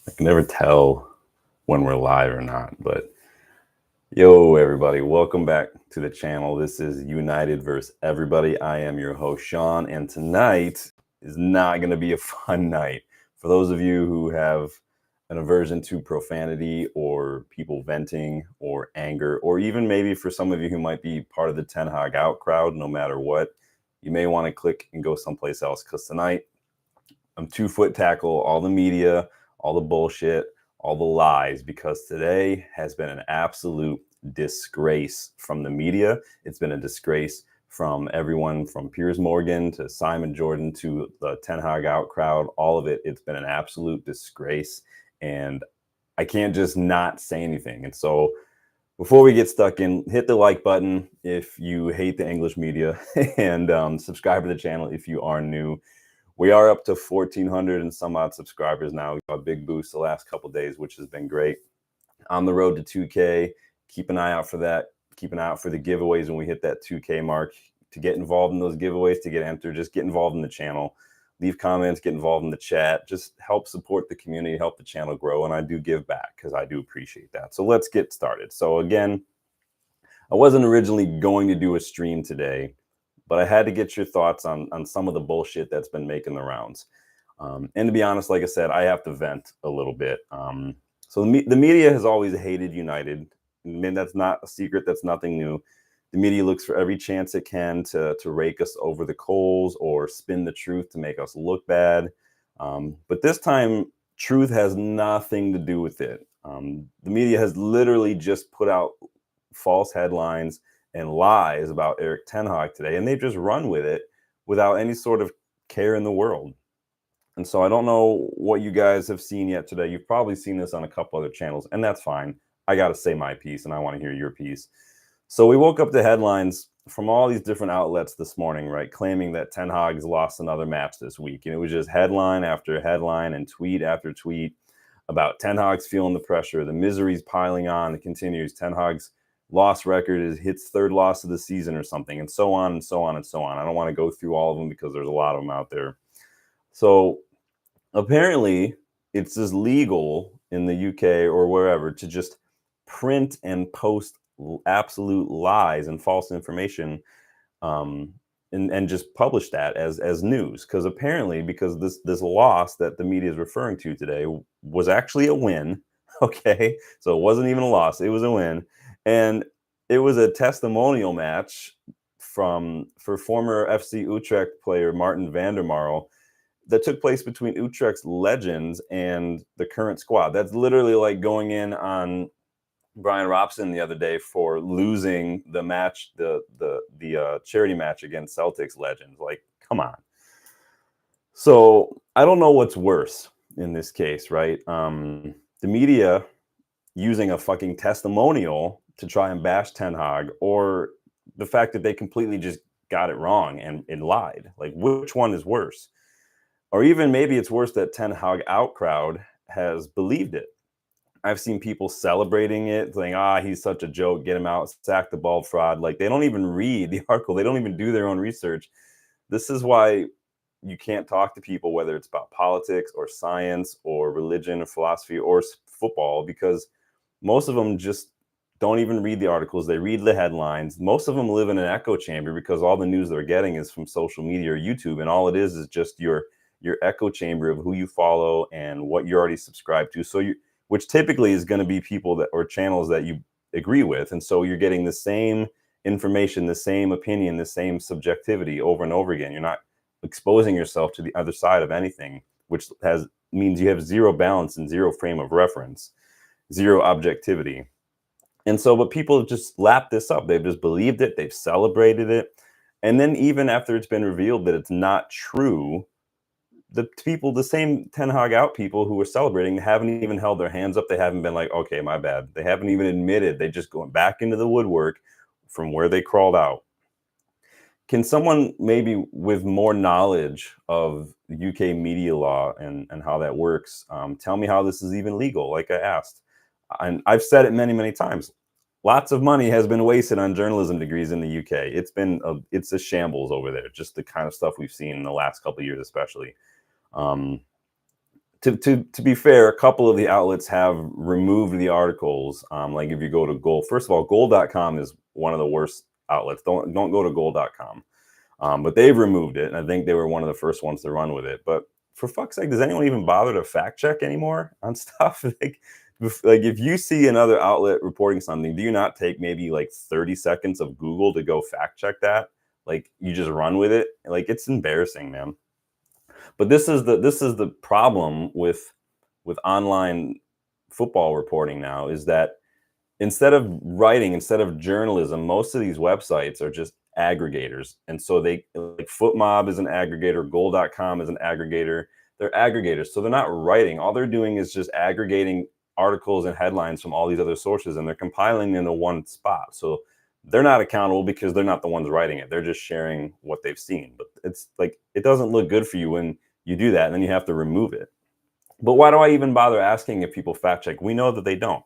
I can never tell when we're live or not, but yo, everybody, welcome back to the channel. This is United versus Everybody. I am your host, Sean, and tonight is not going to be a fun night. For those of you who have an aversion to profanity or people venting or anger, or even maybe for some of you who might be part of the tenhag out crowd, no matter what, you may want to click and go someplace else, because tonight I'm 2-foot tackle all the media, all the bullshit, all the lies, because today has been an absolute disgrace from the media. It's been a disgrace from everyone from Piers Morgan to Simon Jordan to the Ten Hag out crowd, all of it. It's been an absolute disgrace, and I can't just not say anything. And so before we get stuck in, hit the like button if you hate the English media and subscribe to the channel if you are new. We are up to 1,400 and some odd subscribers now. We got a big boost the last couple of days, which has been great. On the road to 2K. Keep an eye out for that. Keep an eye out for the giveaways when we hit that 2K mark. To get involved in those giveaways, to get entered, just get involved in the channel. Leave comments, get involved in the chat. Just help support the community, help the channel grow. And I do give back because I do appreciate that. So let's get started. So again, I wasn't originally going to do a stream today, but I had to get your thoughts on some of the bullshit that's been making the rounds. And to be honest, like I said, I have to vent a little bit. So the media has always hated United. I mean, that's not a secret. That's nothing new. The media looks for every chance it can to rake us over the coals or spin the truth to make us look bad. But this time, truth has nothing to do with it. The media has literally just put out false headlines and lies about Erik ten Hag today, and they've just run with it without any sort of care in the world. And so I don't know what you guys have seen yet today. You've probably seen this on a couple other channels, and that's fine. I got to say my piece, and I want to hear your piece. So we woke up to headlines from all these different outlets this morning, right, claiming that Ten Hag's lost another match this week. And it was just headline after headline and tweet after tweet about Ten Hag's feeling the pressure. The misery's piling on. It continues. Ten Hag's loss record is hits third loss of the season or something, and so on and so on and so on. I don't want to go through all of them because there's a lot of them out there. So apparently it's just legal in the UK or wherever to just print and post absolute lies and false information, and just publish that as news. Because apparently, because this loss that the media is referring to today was actually a win. Okay, so it wasn't even a loss, it was a win. And it was a testimonial match for former FC Utrecht player Martin van der Marel that took place between Utrecht's legends and the current squad. That's literally like going in on Brian Robson the other day for losing the match, the charity match against Celtics legends. Like, come on. So I don't know what's worse in this case, right? The media using a fucking testimonial to try and bash Ten Hag, or the fact that they completely just got it wrong and lied. Like, which one is worse? Or even maybe it's worse that Ten Hag out crowd has believed it. I've seen people celebrating it, saying, he's such a joke, get him out, sack the ball fraud. Like, they don't even read the article. They don't even do their own research. This is why you can't talk to people, whether it's about politics or science or religion or philosophy or football, because most of them just don't even read the articles. They read the headlines. Most of them live in an echo chamber because all the news they're getting is from social media or YouTube, and all it is just your echo chamber of who you follow and what you're already subscribed to. So which typically is going to be people that or channels that you agree with. And so you're getting the same information, the same opinion, the same subjectivity over and over again. You're not exposing yourself to the other side of anything, which means you have zero balance and zero frame of reference, zero objectivity. And so, but people have just lapped this up. They've just believed it. They've celebrated it. And then even after it's been revealed that it's not true, the same Ten Hag out people who were celebrating haven't even held their hands up. They haven't been like, okay, my bad. They haven't even admitted. They just going back into the woodwork from where they crawled out. Can someone maybe with more knowledge of the UK media law and how that works, tell me how this is even legal, like I asked? And I've said it many, many times. Lots of money has been wasted on journalism degrees in the UK. It's a shambles over there, just the kind of stuff we've seen in the last couple of years, especially. to be fair, a couple of the outlets have removed the articles. Like if you go to Goal, first of all, goal.com is one of the worst outlets. Don't go to goal.com. But they've removed it, and I think they were one of the first ones to run with it. But for fuck's sake, does anyone even bother to fact check anymore on stuff? Like if you see another outlet reporting something, do you not take maybe like 30 seconds of Google to go fact check that? Like you just run with it? Like it's embarrassing, man. But this is the problem with online football reporting now, is that instead of writing, instead of journalism, most of these websites are just aggregators. And so they, like, FootMob is an aggregator, goal.com is an aggregator. They're aggregators. So they're not writing. All they're doing is just aggregating articles and headlines from all these other sources, and they're compiling into one spot. So they're not accountable because they're not the ones writing it. They're just sharing what they've seen. But it's like, it doesn't look good for you when you do that, and then you have to remove it. But why do I even bother asking if people fact check? We know that they don't.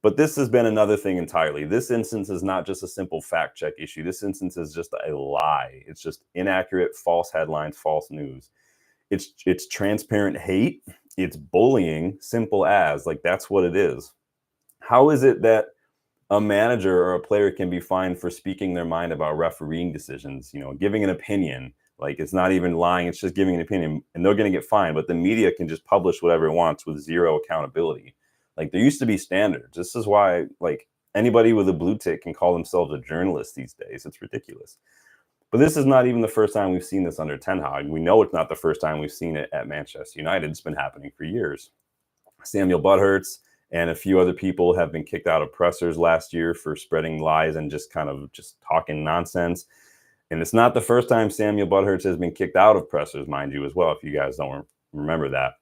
But this has been another thing entirely. This instance is not just a simple fact check issue. This instance is just a lie. It's just inaccurate, false headlines, false news. It's transparent hate. It's bullying, simple as. Like, that's what it is. How is it that a manager or a player can be fined for speaking their mind about refereeing decisions, giving an opinion? Like, it's not even lying, it's just giving an opinion, and they're going to get fined. But the media can just publish whatever it wants with zero accountability. Like, there used to be standards. This is why, like, anybody with a blue tick can call themselves a journalist these days. It's ridiculous. But this is not even the first time we've seen this under Tenhag. We know it's not the first time we've seen it at Manchester United. It's been happening for years. Samuel Butthurst and a few other people have been kicked out of pressers last year for spreading lies and just talking nonsense. And it's not the first time Samuel Butthurst has been kicked out of pressers, mind you, as well, if you guys don't remember that.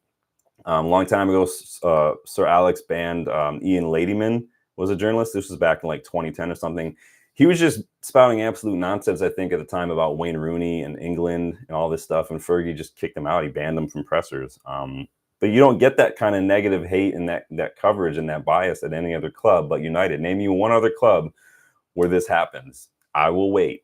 A long time ago, Sir Alex banned Ian Ladyman, was a journalist. This was back in like 2010 or something. He was just spouting absolute nonsense, I think, at the time about Wayne Rooney and England and all this stuff. And Fergie just kicked him out. He banned him from pressers. But you don't get that kind of negative hate and that coverage and that bias at any other club but United. Name me one other club where this happens. I will wait.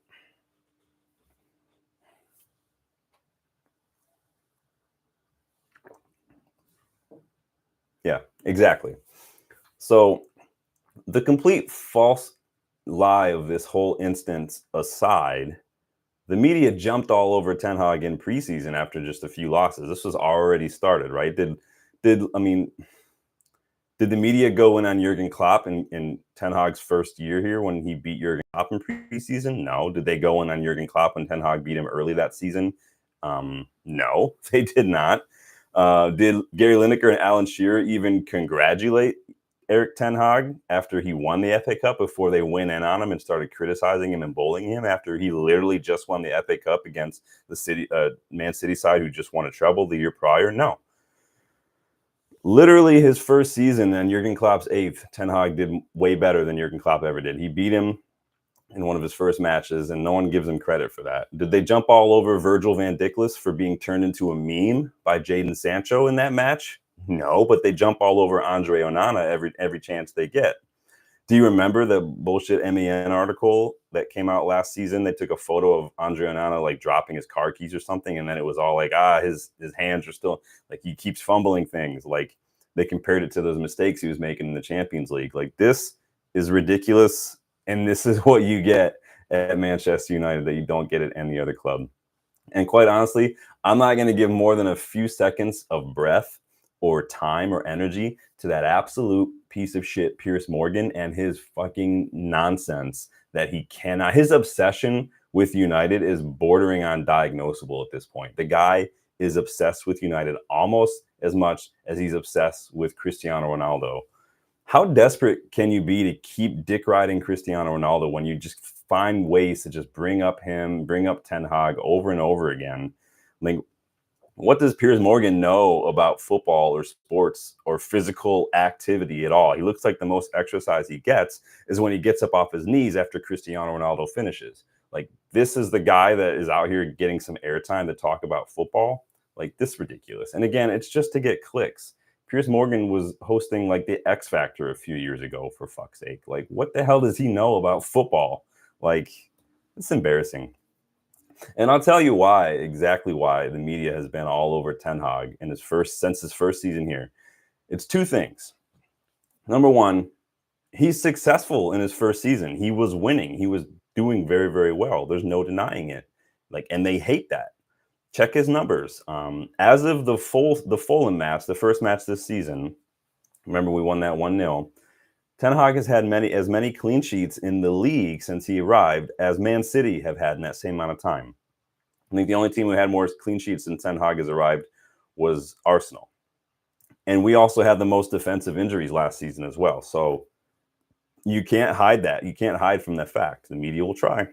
Yeah, exactly. So the complete false lie of this whole instance aside, the media jumped all over Ten Hag in preseason after just a few losses. This was already started, right? Did the media go in on Jurgen Klopp in Ten Hag's first year here when he beat Jurgen Klopp in preseason? No. Did they go in on Jurgen Klopp when Ten Hag beat him early that season? No, they did not. Did Gary Lineker and Alan Shearer even congratulate Eric Ten Hag after he won the FA Cup before they went in on him and started criticizing him and bullying him after he literally just won the FA Cup against the Man City side who just won a treble the year prior? No. Literally his first season and Jurgen Klopp's eighth, Ten Hag did way better than Jurgen Klopp ever did. He beat him in one of his first matches, and no one gives him credit for that. Did they jump all over Virgil van Dijk for being turned into a meme by Jadon Sancho in that match? No, but they jump all over Andre Onana every chance they get. Do you remember the bullshit MEN article that came out last season? They took a photo of Andre Onana like dropping his car keys or something, and then it was all like, his hands are still, like, he keeps fumbling things. Like, they compared it to those mistakes he was making in the Champions League. Like, this is ridiculous, and this is what you get at Manchester United that you don't get at any other club. And quite honestly, I'm not going to give more than a few seconds of breath or time or energy to that absolute piece of shit Piers Morgan and his fucking nonsense that he cannot. His obsession with United is bordering on diagnosable at this point. The guy is obsessed with United almost as much as he's obsessed with Cristiano Ronaldo. How desperate can you be to keep dick riding Cristiano Ronaldo when you just find ways to just bring up him, bring up Ten Hag over and over again? Like, what does Piers Morgan know about football or sports or physical activity at all? He looks like the most exercise he gets is when he gets up off his knees after Cristiano Ronaldo finishes. Like, this is the guy that is out here getting some airtime to talk about football. Like, this is ridiculous. And again, it's just to get clicks. Piers Morgan was hosting like the X Factor a few years ago, for fuck's sake. Like, what the hell does he know about football? Like, it's embarrassing. And I'll tell you why, exactly why the media has been all over Ten Hag in since his first season here. It's two things. Number one, he's successful in his first season. He was winning. He was doing very, very well. There's no denying it. And they hate that. Check his numbers. As of the Fulham match, the first match this season, remember we won that 1-0. Ten Hag has had as many clean sheets in the league since he arrived as Man City have had in that same amount of time. I think the only team who had more clean sheets since Ten Hag has arrived was Arsenal. And we also had the most defensive injuries last season as well. So you can't hide that. You can't hide from that fact. The media will try.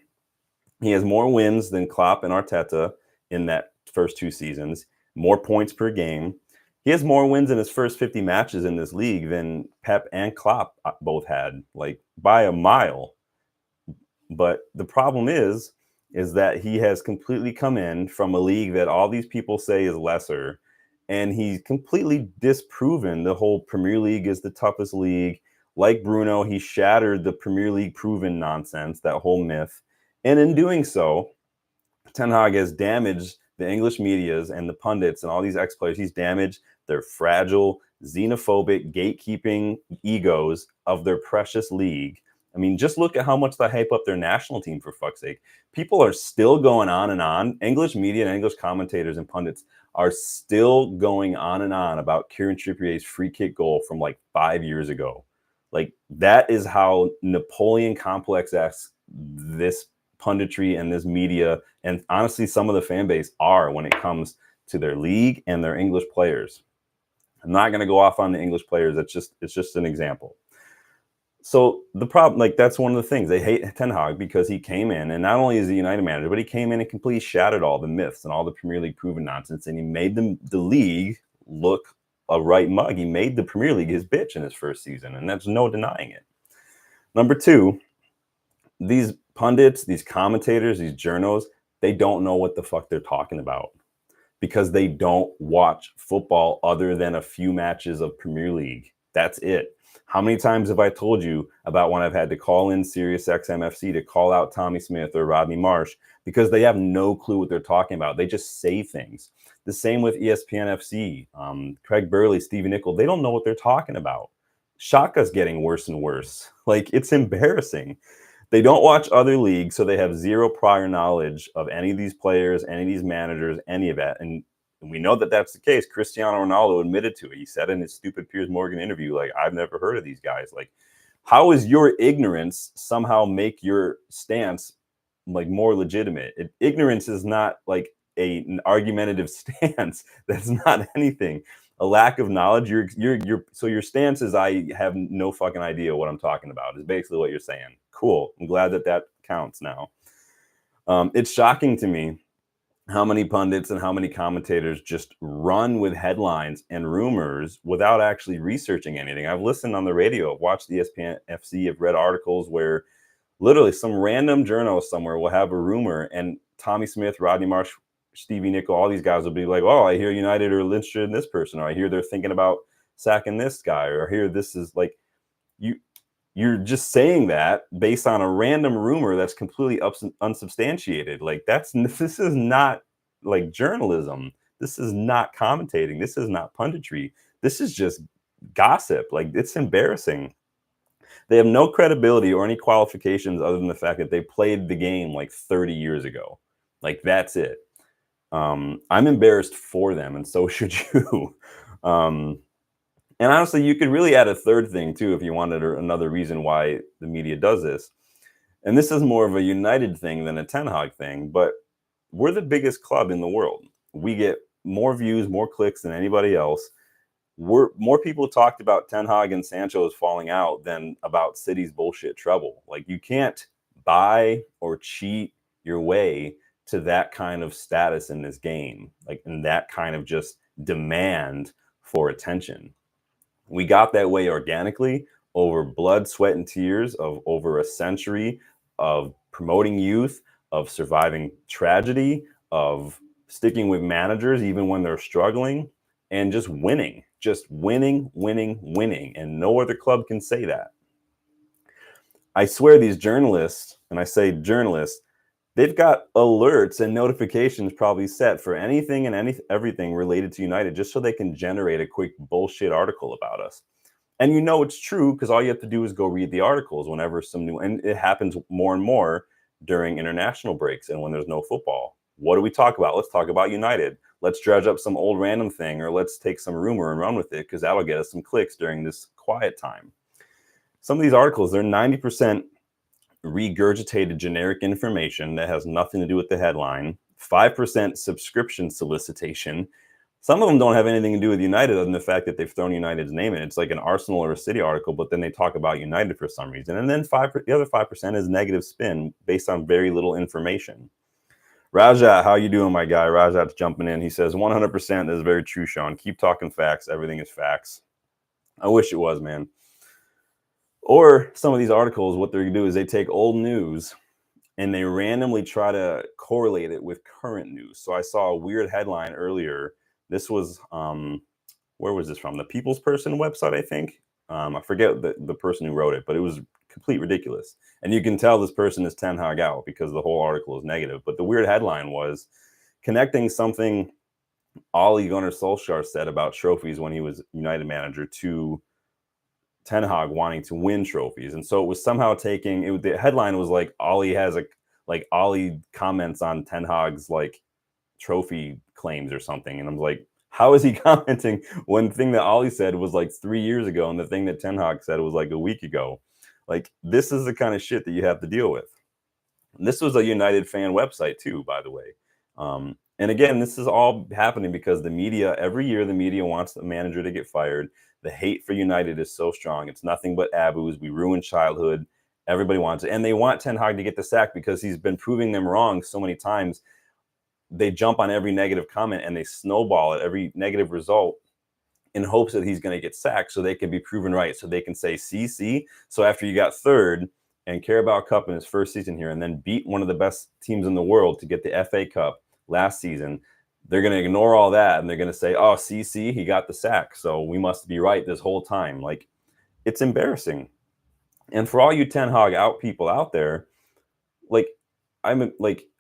He has more wins than Klopp and Arteta in that first two seasons, more points per game. He has more wins in his first 50 matches in this league than Pep and Klopp both had, like by a mile. But the problem is that he has completely come in from a league that all these people say is lesser, and he's completely disproven the whole Premier League is the toughest league. Like Bruno, he shattered the Premier League proven nonsense, that whole myth. And in doing so, Ten Hag has damaged the English medias and the pundits and all these ex-players. He's damaged their fragile, xenophobic, gatekeeping egos of their precious league. I mean, just look at how much they hype up their national team, for fuck's sake. People are still going on and on. English media and English commentators and pundits are still going on and on about Kieran Trippier's free kick goal from like 5 years ago. Like, that is how Napoleon complex-esque this punditry and this media, and honestly some of the fan base, are when it comes to their league and their English players. I'm not going to go off on the English players. It's just an example. So the problem, like, that's one of the things. They hate Ten Hag because he came in, and not only is he a United manager, but he came in and completely shattered all the myths and all the Premier League proven nonsense, and he made the league look a right mug. He made the Premier League his bitch in his first season, and there's no denying it. Number two, these pundits, these commentators, these journos, they don't know what the fuck they're talking about because they don't watch football other than a few matches of Premier League. That's it. How many times have I told you about when I've had to call in SiriusXM FC to call out Tommy Smith or Rodney Marsh because they have no clue what they're talking about. They just say things. The same with ESPN FC, Craig Burley, Stevie Nicol. They don't know what they're talking about. Shaka's getting worse and worse. Like, it's embarrassing. They don't watch other leagues, so they have zero prior knowledge of any of these players, any of these managers, any of that. And we know that that's the case. Cristiano Ronaldo admitted to it. He said in his stupid Piers Morgan interview, like, I've never heard of these guys. Like, how is your ignorance somehow make your stance like more legitimate? Ignorance is not like an argumentative stance. That's not anything. A lack of knowledge. So your stance is, I have no fucking idea what I'm talking about, is basically what you're saying. Cool. I'm glad that counts now. It's shocking to me how many pundits and how many commentators just run with headlines and rumors without actually researching anything. I've listened on the radio, I've watched ESPN FC, I've read articles where literally some random journalist somewhere will have a rumor, and Tommy Smith, Rodney Marsh, Stevie Nicol, all these guys will be like, oh, I hear United are interested in this person, or I hear they're thinking about sacking this guy, or I hear this is like, you're just saying that based on a random rumor that's completely unsubstantiated. Like, this is not like journalism. This is not commentating. This is not punditry. This is just gossip. Like, it's embarrassing. They have no credibility or any qualifications other than the fact that they played the game like 30 years ago. Like, that's it. I'm embarrassed for them, and so should you. And honestly, you could really add a third thing too if you wanted another reason why the media does this. And this is more of a United thing than a Ten Hag thing, but we're the biggest club in the world. We get more views, more clicks than anybody else. More people talked about Ten Hag and Sancho's falling out than about City's bullshit treble. Like, you can't buy or cheat your way to that kind of status in this game, like, in that kind of just demand for attention. We got that way organically over blood, sweat, and tears of over a century of promoting youth, of surviving tragedy, of sticking with managers even when they're struggling, and just winning, winning. And no other club can say that. I swear these journalists, and I say journalists, They've got alerts and notifications probably set for anything and everything related to United, just so they can generate a quick bullshit article about us. And you know it's true because all you have to do is go read the articles whenever some new, and it happens more and more during international breaks and when there's no football. What do we talk about? Let's talk about United. Let's dredge up some old random thing, or let's take some rumor and run with it because that'll get us some clicks during this quiet time. Some of these articles, they're 90% regurgitated generic information that has nothing to do with the headline, 5% subscription solicitation. Some of them don't have anything to do with United other than the fact that they've thrown United's name in. It's like an Arsenal or a City article, but then they talk about United for some reason. And then the other 5% is negative spin based on very little information. Raja, how you doing, my guy? Rajat's jumping in. He says 100%. This is very true, Sean. Keep talking facts. Everything is facts. I wish it was, man. Or some of these articles, what they do is they take old news and they randomly try to correlate it with current news. So I saw a weird headline earlier. This was where was this from? The People's Person website, I think. I forget the person who wrote it, but it was complete ridiculous. And you can tell this person is tenhag out because the whole article is negative. But the weird headline was connecting something Ole Gunnar Solskjaer said about trophies when he was United manager to tenhag wanting to win trophies. And so it was somehow taking it. The headline was like Ole comments on tenhag's like trophy claims or something. And I'm like, how is he commenting when the thing that Ole said was like 3 years ago and the thing that tenhag said was like a week ago? Like, this is the kind of shit that you have to deal with. And this was a United fan website too, by the way. And again, this is all happening because the media, every year, the media wants the manager to get fired. The hate for United is so strong. It's nothing but abus. We ruined childhood. Everybody wants it. And they want Ten Hag to get the sack because he's been proving them wrong so many times. They jump on every negative comment and they snowball at every negative result in hopes that he's going to get sacked so they can be proven right. So they can say, see. So after you got third and Carabao Cup in his first season here and then beat one of the best teams in the world to get the FA Cup last season, they're going to ignore all that and they're going to say, oh, see, he got the sack. So we must be right this whole time. Like, it's embarrassing. And for all you Ten Hag out people out there, like,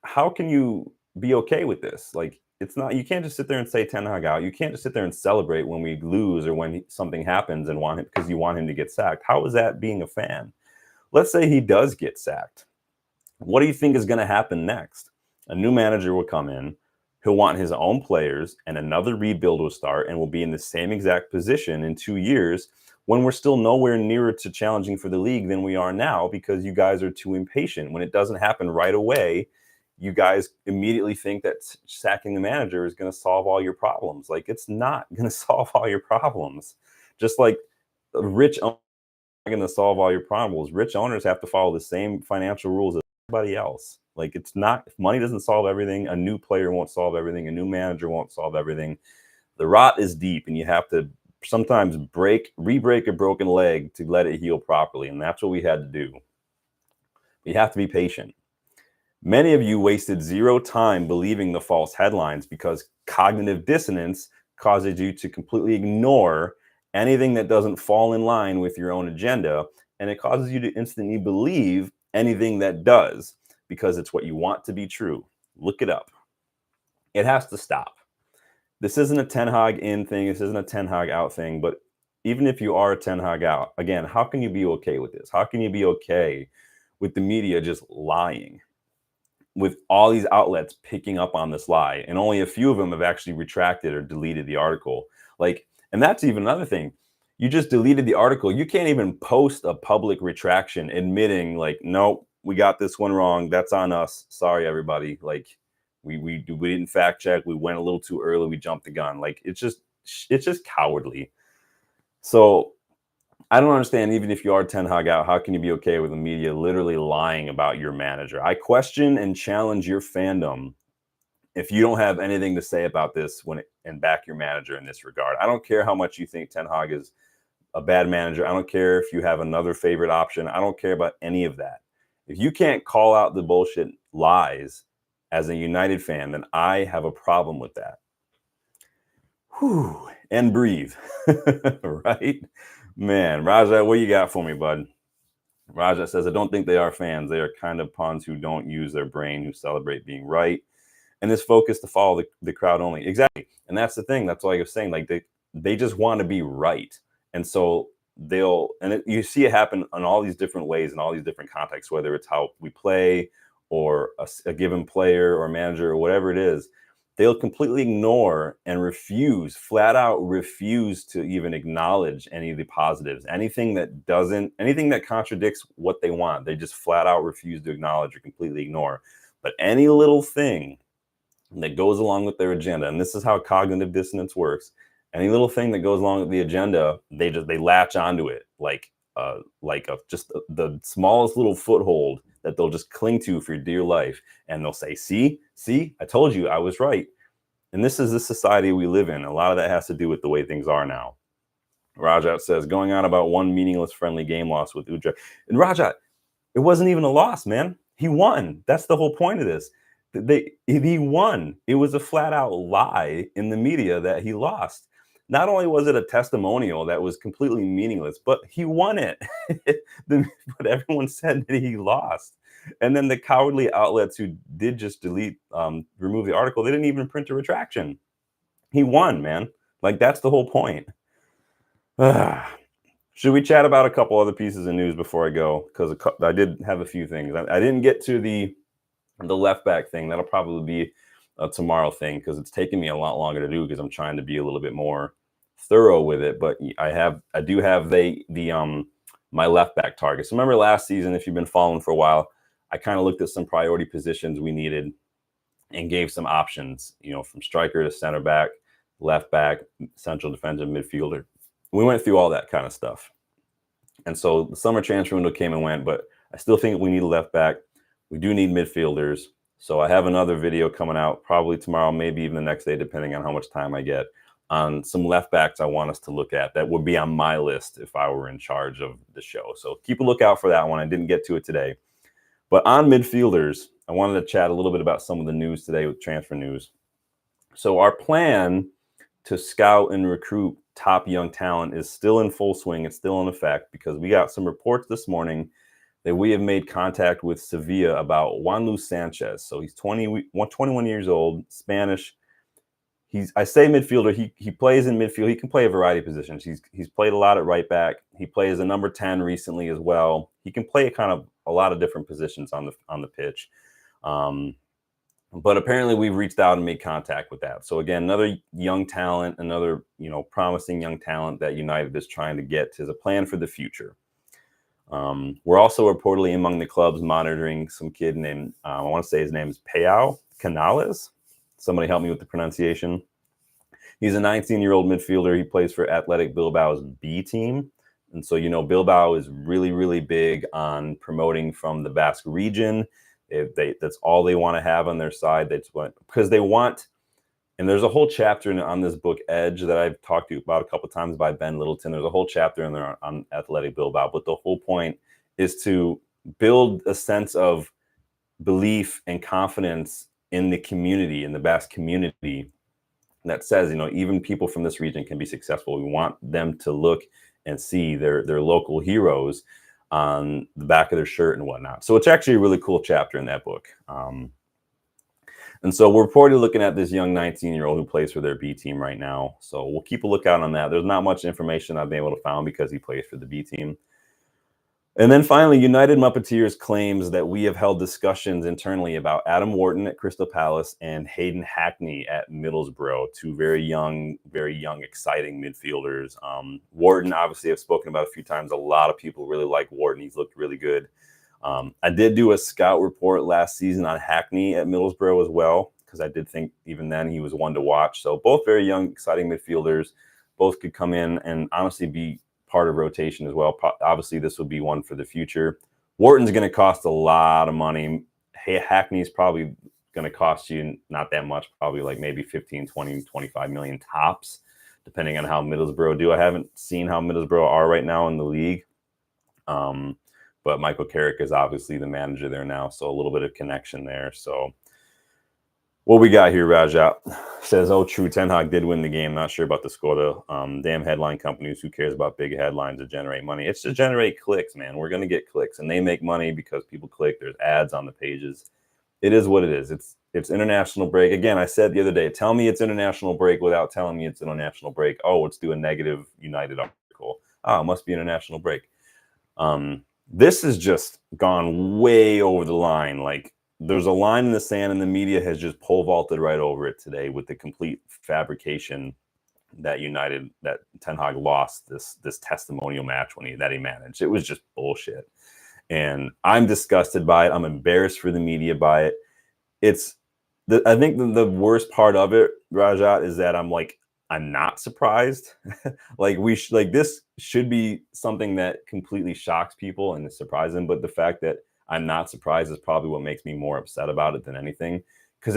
how can you be okay with this? Like, it's not, you can't just sit there and say Ten Hag out. You can't just sit there and celebrate when we lose or when something happens and want him because you want him to get sacked. How is that being a fan? Let's say he does get sacked. What do you think is going to happen next? A new manager will come in. He'll want his own players and another rebuild will start and we'll be in the same exact position in 2 years when we're still nowhere nearer to challenging for the league than we are now because you guys are too impatient. When it doesn't happen right away, you guys immediately think that sacking the manager is going to solve all your problems. Like, it's not going to solve all your problems. Just like rich owners are going to solve all your problems. Rich owners have to follow the same financial rules as everybody else. Like, it's not, if money doesn't solve everything, a new player won't solve everything, a new manager won't solve everything. The rot is deep and you have to sometimes re-break a broken leg to let it heal properly. And that's what we had to do. We have to be patient. Many of you wasted zero time believing the false headlines because cognitive dissonance causes you to completely ignore anything that doesn't fall in line with your own agenda. And it causes you to instantly believe anything that does because it's what you want to be true. Look it up. It has to stop. This isn't a Ten Hag in thing. This isn't a Ten Hag out thing. But even if you are a Ten Hag out, again, how can you be okay with this? How can you be okay with the media just lying? With all these outlets picking up on this lie, and only a few of them have actually retracted or deleted the article. Like, and that's even another thing. You just deleted the article. You can't even post a public retraction admitting, like, nope, we got this one wrong. That's on us. Sorry, everybody. Like, we didn't fact check. We went a little too early. We jumped the gun. Like, it's just cowardly. So I don't understand, even if you are Ten Hag out, how can you be okay with the media literally lying about your manager? I question and challenge your fandom if you don't have anything to say about this and back your manager in this regard. I don't care how much you think Ten Hag is a bad manager. I don't care if you have another favorite option. I don't care about any of that. If you can't call out the bullshit lies as a United fan, then I have a problem with that. Whew, and breathe, right? Man, Raja, what you got for me, bud? Raja says, I don't think they are fans. They are kind of pawns who don't use their brain, who celebrate being right, and is focused to follow the crowd only. Exactly. And that's the thing. That's why I was saying, like, they just want to be right. And so you see it happen in all these different ways, in all these different contexts, whether it's how we play or a given player or manager or whatever it is. They'll completely ignore and flat out refuse to even acknowledge any of the positives, anything that contradicts what they want. They just flat out refuse to acknowledge or completely ignore. But any little thing that goes along with their agenda, and this is how cognitive dissonance works, any little thing that goes along with the agenda, they latch onto it like the smallest little foothold that they'll just cling to for dear life. And they'll say, see, I told you I was right. And this is the society we live in. A lot of that has to do with the way things are now. Rajat says, going on about one meaningless friendly game loss with Utrecht. And Rajat, it wasn't even a loss, man. He won. That's the whole point of this. He won. It was a flat out lie in the media that he lost. Not only was it a testimonial that was completely meaningless, but he won it. But everyone said that he lost. And then the cowardly outlets who did just remove the article, they didn't even print a retraction. He won, man. Like, that's the whole point. Should we chat about a couple other pieces of news before I go? Because I did have a few things. I didn't get to the left back thing. That'll probably be a tomorrow thing, because it's taken me a lot longer to do, because I'm trying to be a little bit more thorough with it. But I do have my left back targets. Remember last season, if you've been following for a while, I kind of looked at some priority positions we needed and gave some options, from striker to center back, left back, central defensive midfielder. We went through all that kind of stuff. And so the summer transfer window came and went, but I still think we need a left back. We do need midfielders. So I have another video coming out probably tomorrow, maybe even the next day, depending on how much time I get, on some left backs I want us to look at that would be on my list if I were in charge of the show. So keep a lookout for that one. I didn't get to it today. But on midfielders, I wanted to chat a little bit about some of the news today with transfer news. So our plan to scout and recruit top young talent is still in full swing. It's still in effect, because we got some reports this morning that we have made contact with Sevilla about Juan Luis Sanchez. So he's 21 years old, Spanish. I say midfielder. He plays in midfield. He can play a variety of positions. He's played a lot at right back. He plays a number 10 recently as well. He can play kind of a lot of different positions on the pitch. But apparently we've reached out and made contact with that. So again, another young talent, another promising young talent that United is trying to get as a plan for the future. We're also reportedly among the clubs monitoring some kid named, I want to say his name is Payao Canales. Somebody help me with the pronunciation. He's a 19-year-old midfielder. He plays for Athletic Bilbao's B team. And so, Bilbao is really, really big on promoting from the Basque region. That's all they want to have on their side. Because they want, and there's a whole chapter on this book, Edge, that I've talked to you about a couple of times by Ben Littleton. There's a whole chapter in there on Athletic Bilbao. But the whole point is to build a sense of belief and confidence in the community, in the Basque community, that says, even people from this region can be successful. We want them to look and see their local heroes on the back of their shirt and whatnot. So it's actually a really cool chapter in that book. And so we're reportedly looking at this young 19-year-old who plays for their B team right now. So we'll keep a lookout on that. There's not much information I've been able to find because he plays for the B team. And then finally, United Muppeteers claims that we have held discussions internally about Adam Wharton at Crystal Palace and Hayden Hackney at Middlesbrough, two very young, exciting midfielders. Wharton, obviously, I've spoken about a few times. A lot of people really like Wharton. He's looked really good. I did do a scout report last season on Hackney at Middlesbrough as well, because I did think even then he was one to watch. So both very young, exciting midfielders. Both could come in and honestly be part of rotation as well. Obviously, this would be one for the future. Wharton's going to cost a lot of money. Hackney's probably going to cost you not that much, probably like maybe 15, 20, 25 million tops, depending on how Middlesbrough do. I haven't seen how Middlesbrough are right now in the league. But Michael Carrick is obviously the manager there now, so a little bit of connection there. So What we got here, Rajat says, "Oh, true. Tenhag did win the game. Not sure about the score though. Damn headline companies. Who cares about big headlines to generate money? It's to generate clicks, man. We're gonna get clicks, and they make money because people click. There's ads on the pages. It is what it is. It's international break. Again, I said the other day, tell me it's international break without telling me it's international break. Oh, let's do a negative United article. Oh, it must be international break. This has just gone way over the line. Like, there's a line in the sand, and the media has just pole vaulted right over it today with the complete fabrication that Ten Hag lost this testimonial match that he managed. It was just bullshit, and I'm disgusted by it. I'm embarrassed for the media by it. I think the worst part of it, Rajat, is that I'm not surprised. This should be something that completely shocks people and surprises them. But the fact that I'm not surprised is probably what makes me more upset about it than anything, because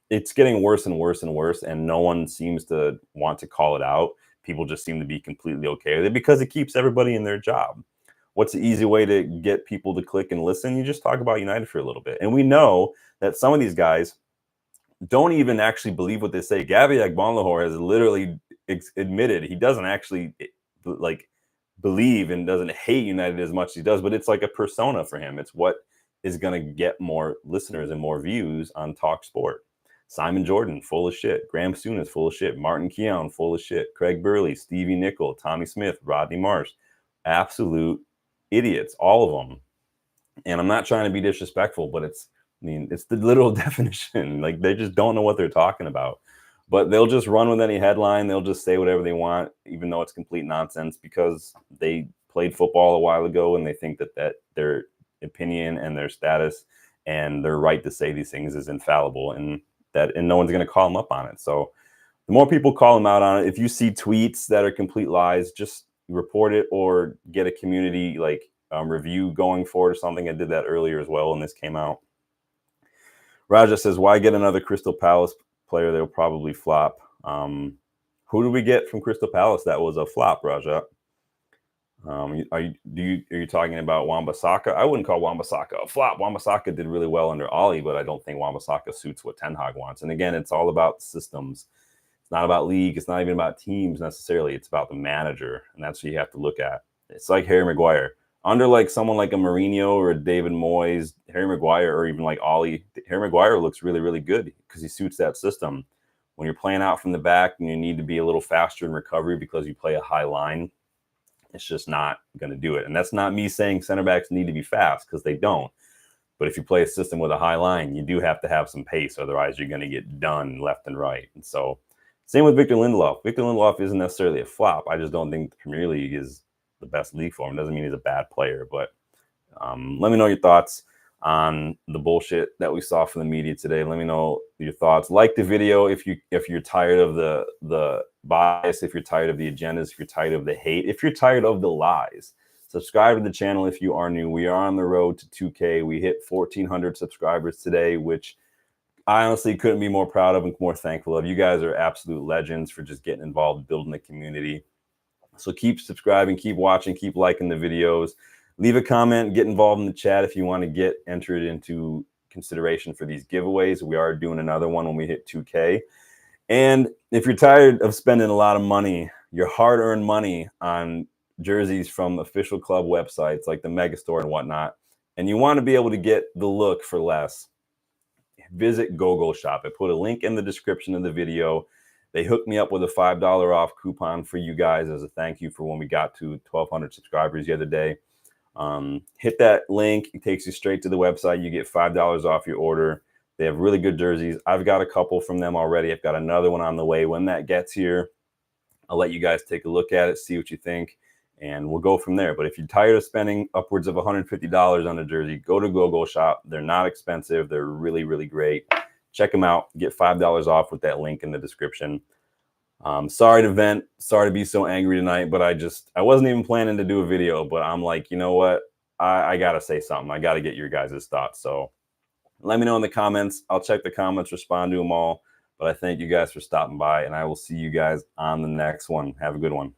it's getting worse and worse and worse, and no one seems to want to call it out. People just seem to be completely okay with it because it keeps everybody in their job. What's the easy way to get people to click and listen? You just talk about United for a little bit. And we know that some of these guys don't even actually believe what they say. Gabby Agbonlahor has literally admitted he doesn't actually believe and doesn't hate United as much as he does, but it's like a persona for him. It's what is going to get more listeners and more views on Talk Sport. Simon Jordan, full of shit. Graham Souness, full of shit. Martin Keown, full of shit. Craig Burley, Stevie Nicol, Tommy Smith, Rodney Marsh. Absolute idiots, all of them. And I'm not trying to be disrespectful, but it's the literal definition. Like, they just don't know what they're talking about. But they'll just run with any headline. They'll just say whatever they want, even though it's complete nonsense, because they played football a while ago and they think that their opinion and their status and their right to say these things is infallible, and no one's going to call them up on it. So the more people call them out on it, if you see tweets that are complete lies, just report it or get a community review going for it or something. I did that earlier as well, and this came out. Raja says, "Why get another Crystal Palace player? They'll probably flop." Who did we get from Crystal Palace that was a flop, Raja? Are you talking about Wan-Bissaka? I wouldn't call Wan-Bissaka a flop. Wan-Bissaka did really well under Ollie, but I don't think Wan-Bissaka suits what Ten Hag wants. And again, it's all about systems. It's not about league. It's not even about teams necessarily. It's about the manager, and that's what you have to look at. It's like Harry Maguire. Under someone like a Mourinho or a David Moyes, Harry Maguire, or even like Ollie, Harry Maguire looks really, really good because he suits that system. When you're playing out from the back and you need to be a little faster in recovery because you play a high line, it's just not going to do it. And that's not me saying center backs need to be fast, because they don't. But if you play a system with a high line, you do have to have some pace. Otherwise, you're going to get done left and right. And so same with Victor Lindelof. Victor Lindelof isn't necessarily a flop. I just don't think the Premier League is the best league for him. Doesn't mean he's a bad player. But let me know your thoughts on the bullshit that we saw from the media today. Let me know your thoughts. Like the video if you're tired of the bias, if you're tired of the agendas, if you're tired of the hate, if you're tired of the lies. Subscribe to the channel if you are new. We are on the road to 2K. We hit 1,400 subscribers today, which I honestly couldn't be more proud of and more thankful of. You guys are absolute legends for just getting involved, building the community. So keep subscribing, keep watching, keep liking the videos. Leave a comment, get involved in the chat if you want to get entered into consideration for these giveaways. We are doing another one when we hit 2K. And if you're tired of spending a lot of money, your hard-earned money on jerseys from official club websites like the Megastore and whatnot, and you want to be able to get the look for less, visit GoGo Shop. I put a link in the description of the video. They hooked me up with a $5 off coupon for you guys as a thank you for when we got to 1,200 subscribers the other day. Hit that link. It takes you straight to the website. You get $5 off your order. They have really good jerseys. I've got a couple from them already. I've got another one on the way. When that gets here, I'll let you guys take a look at it, see what you think, and we'll go from there. But if you're tired of spending upwards of $150 on a jersey, go to GoGo Shop. They're not expensive. They're really, really great. Check them out. Get $5 off with that link in the description. Sorry to vent. Sorry to be so angry tonight, but I wasn't even planning to do a video, but I'm like, you know what? I got to say something. I got to get your guys' thoughts. So let me know in the comments. I'll check the comments, respond to them all. But I thank you guys for stopping by, and I will see you guys on the next one. Have a good one.